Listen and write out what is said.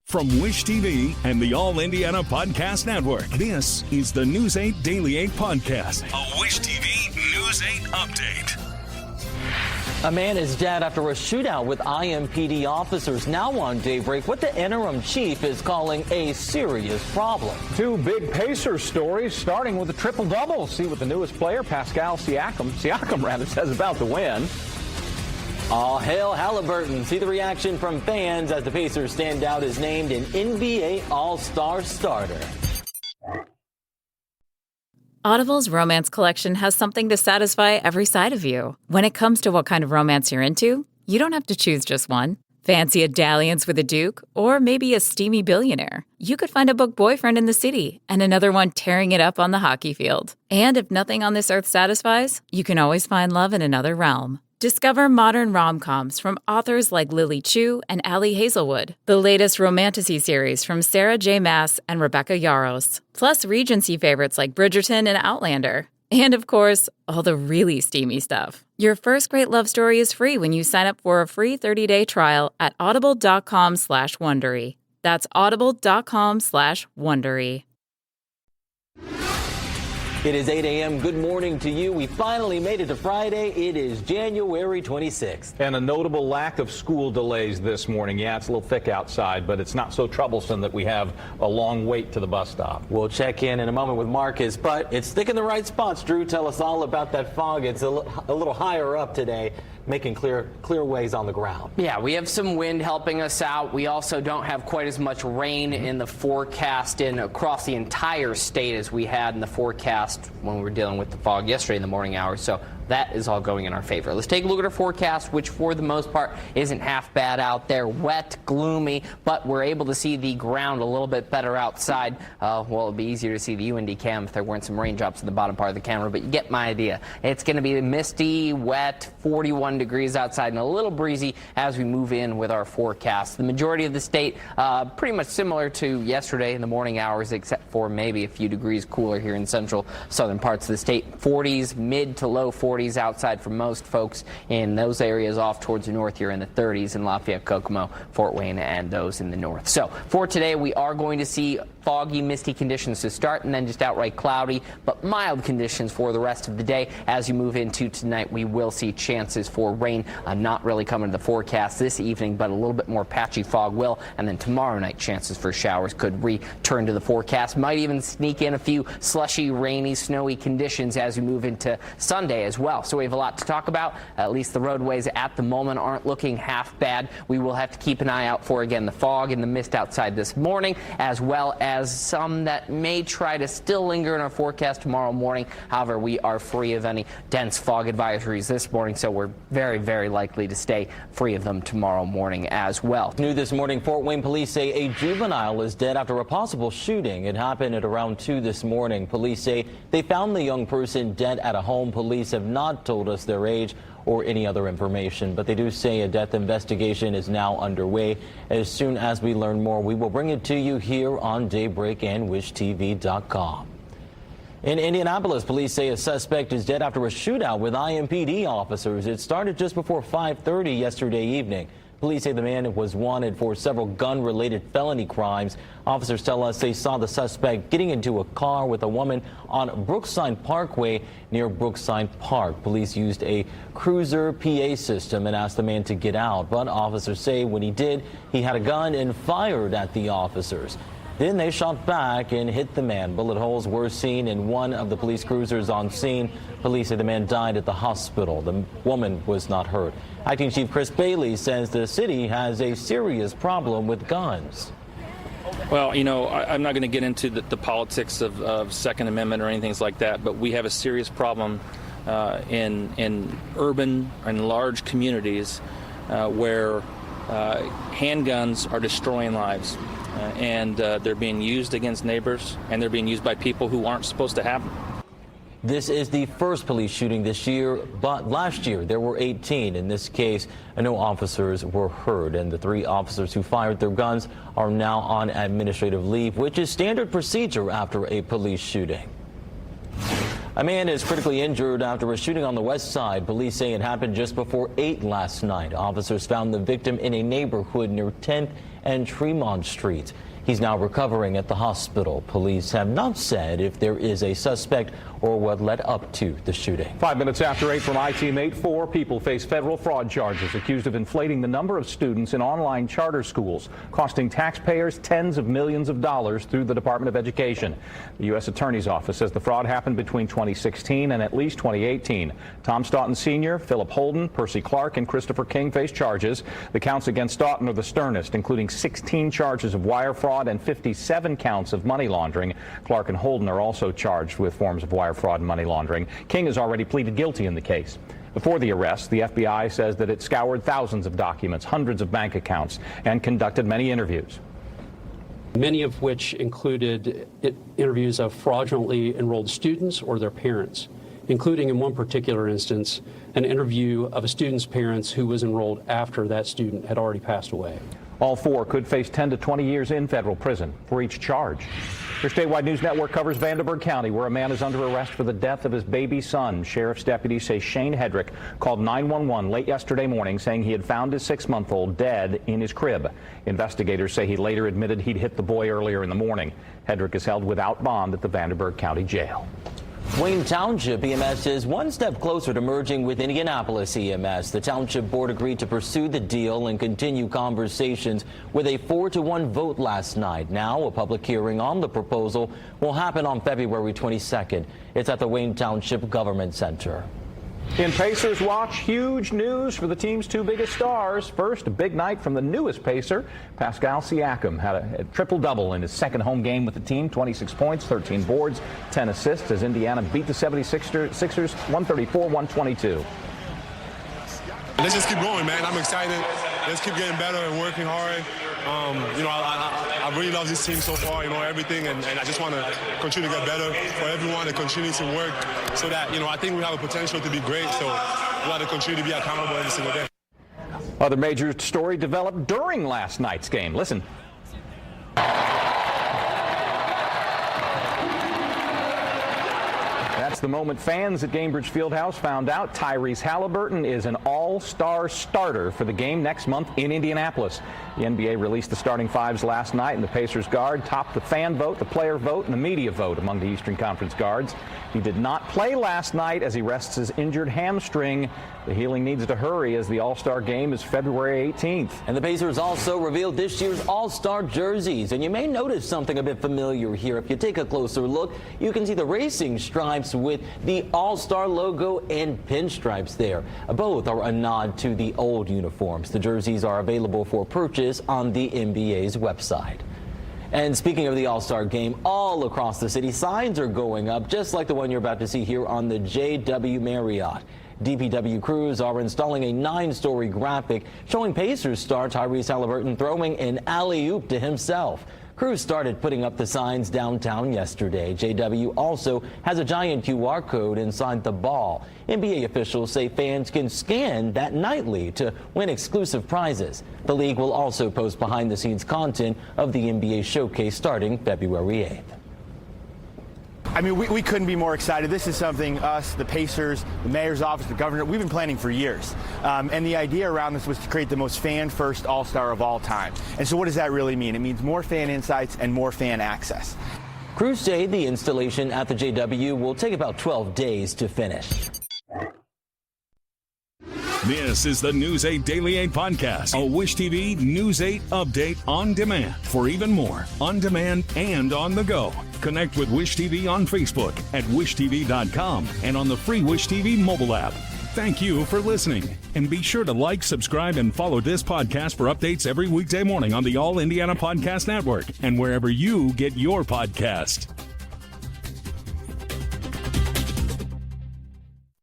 From Wish TV and the All Indiana Podcast Network, this is the News 8 Daily 8 Podcast, a Wish TV News 8 update. A man is dead after a shootout with IMPD officers. Now on Daybreak, what the interim chief is calling a serious problem. Two big Pacers stories, starting with a triple-double. See what the newest player, Pascal Siakam says about the win. All hail Halliburton. See the reaction from fans as the Pacers standout is named an NBA All-Star starter. Audible's romance collection has something to satisfy every side of you. When it comes to what kind of romance you're into, you don't have to choose just one. Fancy a dalliance with a duke, or maybe a steamy billionaire. You could find a book boyfriend in the city and another one tearing it up on the hockey field. And if nothing on this earth satisfies, you can always find love in another realm. Discover modern rom-coms from authors like Lily Chu and Ali Hazelwood, the latest romantasy series from Sarah J. Maas and Rebecca Yarros, plus Regency favorites like Bridgerton and Outlander. And of course, all the really steamy stuff. Your first great love story is free when you sign up for a free 30-day trial at audible.com/Wondery. That's audible.com/Wondery. It is 8 a.m. Good morning to you. We finally made it to Friday. It is January 26th. And a notable lack of school delays this morning. Yeah, it's a little thick outside, but it's not so troublesome that we have a long wait to the bus stop. We'll check in a moment with Marcus, but it's thick in the right spots. Drew, tell us all about that fog. It's a little higher up today, making clear ways on the ground. Yeah, we have some wind helping us out. We also don't have quite as much rain in the forecast across the entire state as we had in the forecast when we were dealing with the fog yesterday in the morning hours. So that is all going in our favor. Let's take a look at our forecast, which for the most part isn't half bad out there. Wet, gloomy, but we're able to see the ground a little bit better outside. Well, it'd be easier to see the UND cam if there weren't some raindrops in the bottom part of the camera, but you get my idea. It's going to be misty, wet, 41 degrees outside, and a little breezy as we move in with our forecast. The majority of the state pretty much similar to yesterday in the morning hours, except for maybe a few degrees cooler here in central southern parts of the state. 40s, mid to low 40s outside for most folks in those areas off towards the north. You're in the 30s in Lafayette, Kokomo, Fort Wayne, and those in the north. So for today, we are going to see foggy, misty conditions to start, and then just outright cloudy, but mild conditions for the rest of the day. As you move into tonight, we will see chances for rain, not really coming to the forecast this evening, but a little bit more patchy fog will, and then tomorrow night chances for showers could return to the forecast. Might even sneak in a few slushy, rainy, snowy conditions as we move into Sunday as well. So we have a lot to talk about. At least the roadways at the moment aren't looking half bad. We will have to keep an eye out for, again, the fog and the mist outside this morning, as well as some that may try to still linger in our forecast tomorrow morning. However, we are free of any dense fog advisories this morning, so we're very, very likely to stay free of them tomorrow morning as well. New this morning, Fort Wayne police say a juvenile is dead after a possible shooting. It happened at around 2 this morning. Police say they found the young person dead at a home. Police have not told us their age or any other information, but they do say a death investigation is now underway. As soon as we learn more, we will bring it to you here on Daybreak and WishTV.com. In Indianapolis, police say a suspect is dead after a shootout with IMPD officers. It started just before 5:30 yesterday evening. Police say the man was wanted for several gun-related felony crimes. Officers tell us they saw the suspect getting into a car with a woman on Brookside Parkway near Brookside Park. Police used a cruiser PA system and asked the man to get out, but officers say when he did, he had a gun and fired at the officers. Then they shot back and hit the man. Bullet holes were seen in one of the police cruisers on scene. Police say the man died at the hospital. The woman was not hurt. Acting Chief Chris Bailey says the city has a serious problem with guns. Well, you know, I'm not going to get into the politics of Second Amendment or anything like that, but we have a serious problem in urban and large communities where handguns are destroying lives. And they're being used against neighbors, and they're being used by people who aren't supposed to have them. This is the first police shooting this year, but last year there were 18. In this case, no officers were hurt, and the 3 officers who fired their guns are now on administrative leave, which is standard procedure after a police shooting. A man is critically injured after a shooting on the west side. Police say it happened just before 8 last night. Officers found the victim in a neighborhood near 10th and Tremont Street. He's now recovering at the hospital. Police have not said if there is a suspect or what led up to the shooting. 5 minutes after 8 from I-Team 8, 4 people face federal fraud charges accused of inflating the number of students in online charter schools, costing taxpayers tens of millions of dollars through the Department of Education. The U.S. Attorney's Office says the fraud happened between 2016 and at least 2018. Tom Staunton Sr., Philip Holden, Percy Clark, and Christopher King face charges. The counts against Staunton are the sternest, including 16 charges of wire fraud and 57 counts of money laundering. Clark and Holden are also charged with forms of wire fraud and money laundering. King has already pleaded guilty in the case. Before the arrest, the FBI says that it scoured thousands of documents, hundreds of bank accounts, and conducted many interviews. Many of which included interviews of fraudulently enrolled students or their parents, including in one particular instance, an interview of a student's parents who was enrolled after that student had already passed away. All 4 could face 10 to 20 years in federal prison for each charge. Your statewide news network covers Vanderburgh County, where a man is under arrest for the death of his baby son. Sheriff's deputies say Shane Hedrick called 911 late yesterday morning saying he had found his 6-month-old dead in his crib. Investigators say he later admitted he'd hit the boy earlier in the morning. Hedrick is held without bond at the Vanderburgh County Jail. Wayne Township EMS is one step closer to merging with Indianapolis EMS. The Township Board agreed to pursue the deal and continue conversations with a 4-1 vote last night. Now, a public hearing on the proposal will happen on February 22nd. It's at the Wayne Township Government Center. In Pacers Watch, huge news for the team's 2 biggest stars. First, a big night from the newest Pacer. Pascal Siakam had a triple-double in his second home game with the team, 26 points, 13 boards, 10 assists as Indiana beat the 76ers 134-122. Let's just keep going, man. I'm excited. Let's keep getting better and working hard. I really love this team so far, everything, and I just want to continue to get better for everyone and continue to work so that, I think we have a potential to be great, so we got to continue to be accountable every single day. Other major story developed during last night's game. Listen. That's the moment fans at Gainbridge Fieldhouse found out Tyrese Halliburton is an all-star starter for the game next month in Indianapolis. The NBA released the starting 5s last night, and the Pacers guard topped the fan vote, the player vote, and the media vote among the Eastern Conference guards. He did not play last night as he rests his injured hamstring. The healing needs to hurry as the All-Star game is February 18th. And the Pacers also revealed this year's All-Star jerseys. And you may notice something a bit familiar here. If you take a closer look, you can see the racing stripes with the All-Star logo and pinstripes there. Both are a nod to the old uniforms. The jerseys are available for purchase on the NBA's website. And speaking of the All-Star game, all across the city, signs are going up, just like the one you're about to see here on the JW Marriott. DPW crews are installing a 9-story graphic showing Pacers star Tyrese Halliburton throwing an alley-oop to himself. Crews started putting up the signs downtown yesterday. JW also has a giant QR code inside the ball. NBA officials say fans can scan that nightly to win exclusive prizes. The league will also post behind-the-scenes content of the NBA showcase starting February 8th. I mean, we couldn't be more excited. This is something us, the Pacers, the mayor's office, the governor, we've been planning for years. And the idea around this was to create the most fan-first All-Star of all time. And so what does that really mean? It means more fan insights and more fan access. Crews say the installation at the JW will take about 12 days to finish. This is the News 8 Daily 8 podcast, a Wish TV News 8 update on demand. For even more, on demand and on the go. Connect with Wish TV on Facebook at wishtv.com and on the free Wish TV mobile app. Thank you for listening. And be sure to like, subscribe, and follow this podcast for updates every weekday morning on the All Indiana Podcast Network and wherever you get your podcast.